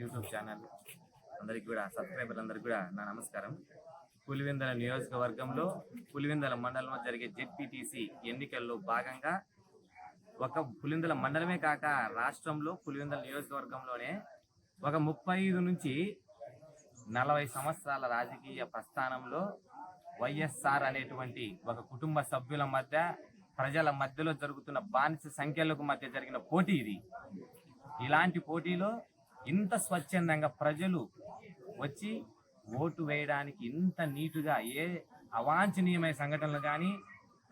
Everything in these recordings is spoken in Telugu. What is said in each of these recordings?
యూట్యూబ్ ఛానల్ అందరికి కూడా సబ్స్క్రైబర్లందరికీ కూడా నా నమస్కారం. పులివెందుల నియోజకవర్గంలో పులివెందుల మండలంలో జరిగే జెడ్పీటీసీ ఎన్నికల్లో భాగంగా ఒక పులివెందుల మండలమే కాక రాష్ట్రంలో పులివెందుల నియోజకవర్గంలోనే ఒక 35 నుంచి 40 సంవత్సరాల రాజకీయ ప్రస్థానంలో వైఎస్ఆర్ అనేటువంటి ఒక కుటుంబ సభ్యుల మధ్య ప్రజల మధ్యలో జరుగుతున్న బానిస సంఖ్యలకు మధ్య జరిగిన పోటీ ఇది. ఇలాంటి పోటీలో ఇంత స్వచ్ఛందంగా ప్రజలు వచ్చి ఓటు వేయడానికి ఇంత నీటుగా ఏ అవాంఛనీయమైన సంఘటనలు కానీ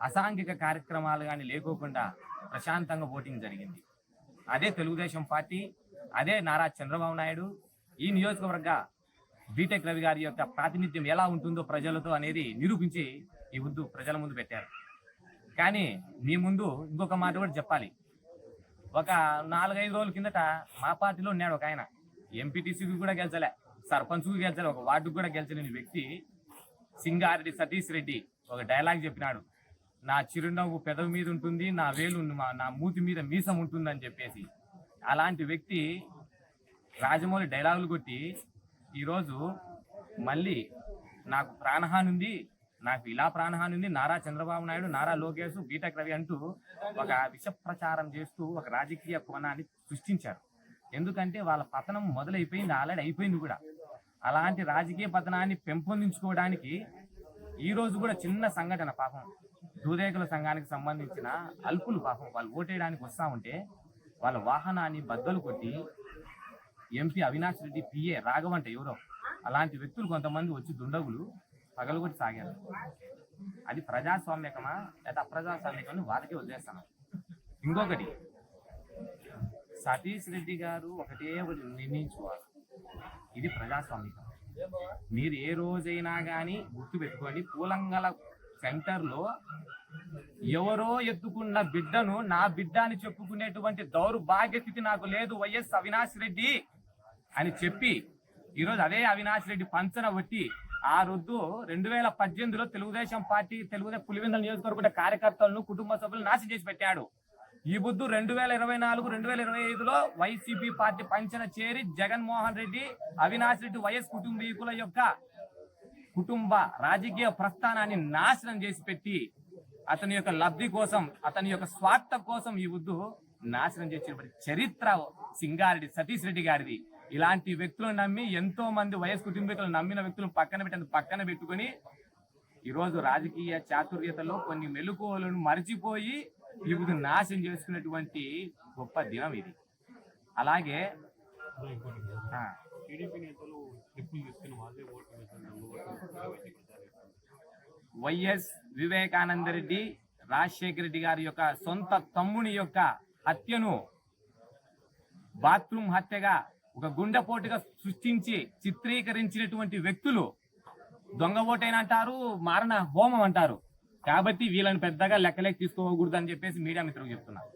అసాంఘిక కార్యక్రమాలు కానీ లేకోకుండా ప్రశాంతంగా ఓటింగ్ జరిగింది. అదే తెలుగుదేశం పార్టీ, అదే నారా చంద్రబాబు నాయుడు ఈ నియోజకవర్గ బీటెక్ రవి గారి యొక్క ప్రాతినిధ్యం ఎలా ఉంటుందో ప్రజలతో అనేది నిరూపించి ఈ ముందు ప్రజల ముందు పెట్టారు. కానీ మీ ముందు ఇంకొక మాట కూడా చెప్పాలి. ఒక 4-5 రోజుల కిందట మా పార్టీలో ఉన్నాడు ఒక ఆయన, ఎంపీటీసీకి కూడా గెలిచలే, సర్పంచ్కి గెలిచలే, ఒక వార్డుకు కూడా గెలిచలేని వ్యక్తి సింగారెడ్డి సతీష్ రెడ్డి ఒక డైలాగ్ చెప్పినాడు, నా చిరునవ్వు పెదవి మీద ఉంటుంది, నా వేలు నా మూతి మీద మీసం ఉంటుందని చెప్పేసి. అలాంటి వ్యక్తి రాజమౌళి డైలాగులు కొట్టి ఈరోజు మళ్ళీ నాకు ప్రాణహాని ఉంది, నాకు ఇలా ప్రాణహాని ఉంది, నారా చంద్రబాబు నాయుడు, నారా లోకేష్, బీటెక్ రవి అంటూ ఒక విష ప్రచారం చేస్తూ ఒక రాజకీయ కోణాన్ని సృష్టించారు. ఎందుకంటే వాళ్ళ పతనం మొదలైపోయింది, ఆల్రెడీ అయిపోయింది కూడా. అలాంటి రాజకీయ పతనాన్ని పెంపొందించుకోవడానికి ఈరోజు కూడా చిన్న సంఘటన, పాపం దూదేకుల సంఘానికి సంబంధించిన అల్పులు పాపం వాళ్ళు ఓటేయడానికి వస్తూ ఉంటే వాళ్ళ వాహనాన్ని బద్దలు కొట్టి ఎంపీ అవినాష్ రెడ్డి పిఏ రాఘవంట ఎవరో అలాంటి వ్యక్తులు కొంతమంది వచ్చి దుండగులు పగలగొట్టి సాగారు. అది ప్రజాస్వామ్యకమా లేదా అప్రజాస్వామ్యకమని వాళ్ళకే వదిలేస్తాను. ఇంకొకటి, సతీష్ రెడ్డి గారు ఒకటి నిర్ణయించుకోవాలి, ఇది ప్రజాస్వామ్యకం. మీరు ఏ రోజైనా కానీ గుర్తుపెట్టుకోండి, పూలంగల సెంటర్లో ఎవరో ఎత్తుకున్న బిడ్డను నా బిడ్డ అని చెప్పుకునేటువంటి దౌర్భాగ్య స్థితి నాకు లేదు వైఎస్ అవినాష్ రెడ్డి అని చెప్పి ఈరోజు అదే అవినాష్ రెడ్డి పంచన బట్టి ఆ రొద్దు 2018లో తెలుగుదేశం పార్టీ పులివెందుల నియోజకవర్గ కార్యకర్తలను కుటుంబ సభ్యులను నాశనం చేసి పెట్టాడు. ఈ బుద్ధు 2024-2025లో వైసీపీ పార్టీ పంచన చేరి జగన్మోహన్ రెడ్డి, అవినాష్ రెడ్డి వైఎస్ కుటుంబీకుల యొక్క కుటుంబ రాజకీయ ప్రస్థానాన్ని నాశనం చేసి పెట్టి అతని యొక్క లబ్ధి కోసం, అతని యొక్క స్వార్థ కోసం ఈ బుద్ధు నాశనం చేసిన చరిత్ర సింగారెడ్డి సతీష్ రెడ్డి గారిది. ఇలాంటి వ్యక్తులను నమ్మి ఎంతో మంది వైఎస్ కుటుంబీకులను నమ్మిన వ్యక్తులను పక్కన పెట్టుకుని ఈరోజు రాజకీయ చాతుర్యతలో కొన్ని మెలకువలను మరిచిపోయి ఈ బుద్ధు నాశనం చేసుకున్నటువంటి గొప్ప దినం ఇది. అలాగే వైఎస్ వివేకానంద రెడ్డి, రాజశేఖర రెడ్డి గారి యొక్క సొంత తమ్ముని యొక్క హత్యను బాత్రూమ్ హత్యగా ఒక గుండెపోటుగా సృష్టించి చిత్రీకరించినటువంటి వ్యక్తులు దొంగ ఓటైన అంటారు, మారణ హోమం అంటారు. కాబట్టి వీళ్ళని పెద్దగా లెక్కలేక తీసుకోకూడదు అని చెప్పేసి మీడియా మిత్రులకు చెప్తున్నారు.